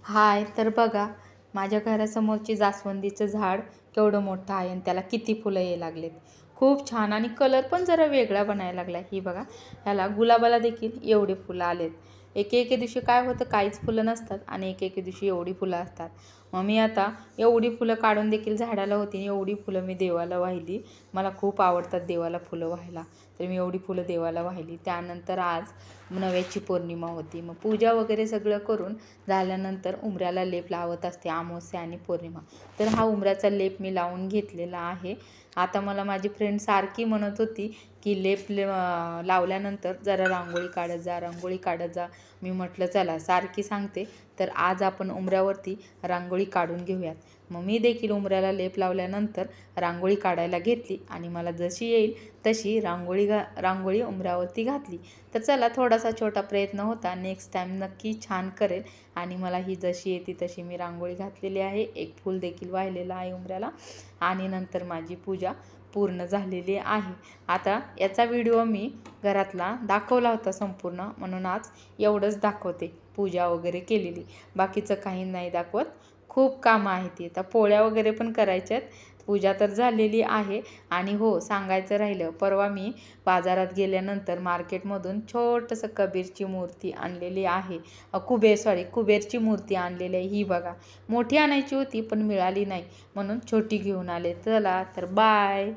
हाय, तर बघा माझ्या घरासमोरची जास्वंदीचं झाड केवढं मोठं आहे आणि त्याला किती फुलं यायला लागलेत. खूप छान आणि कलर पण जरा वेगळा बनायला लागला. ही बघा, ह्याला गुलाबाला देखील एवढे फुलं आलेत. एके दिवशी काय होतं, काहीच फुलं नसतात आणि एके दिवशी एवढी फुलं असतात. मग मी आता एवढी फुलं काढून देखील झाडाला होती आणि एवढी फुलं मी देवाला वाहिली. मला खूप आवडतात देवाला फुलं व्हायला, तर मी एवढी फुलं देवाला वाहिली. त्यानंतर आज नव्याची पौर्णिमा होती. मग पूजा वगैरे सगळं करून झाल्यानंतर उंबऱ्याला लेप लावत असते अमावस्या आणि पौर्णिमा. तर हा उंबऱ्याचा लेप मी लावून घेतलेला आहे. आता मला माझी फ्रेंड सारखी म्हणत होती की लावल्यानंतर जरा रांगोळी काढत जा, रांगोळी काढत जा. मी म्हटलं चला, सारखी सांगते तर आज आपण उंबऱ्यावरती रांगोळी काढून घेऊयात. मग मी देखील उंबऱ्याला लेप लावल्यानंतर रांगोळी काढायला घेतली आणि मला जशी येईल तशी रांगोळी उंबऱ्यावरती घातली. तर चला, थोडासा छोटा प्रयत्न होता, नेक्स्ट टाईम नक्की छान करेल. आणि मला ही जशी येते तशी मी रांगोळी घातलेली आहे. एक फूल देखील वाहिलेलं आहे उंबऱ्याला आणि नंतर माझी पूजा पूर्ण झालेली आहे. आता याचा व्हिडिओ मी घरातला दाखवला होता संपूर्ण, म्हणून आज एवढंच दाखवते, पूजा वगैरे केलेली. बाकीचं काही नाही दाखवत. खूप कामं आहेत ती. आता पोळ्या वगैरे पण करायच्यात. पूजा तर झालेली आहे. आणि हो, सांगायचं राहिलं, परवा मी बाजारात गेल्यानंतर मार्केटमधून छोटंसं कबीरची मूर्ती आणलेली आहे. कुबेरची मूर्ती आणलेली आहे. ही बघा, मोठी आणायची होती पण मिळाली नाही म्हणून छोटी घेऊन आले. चला तर बाय.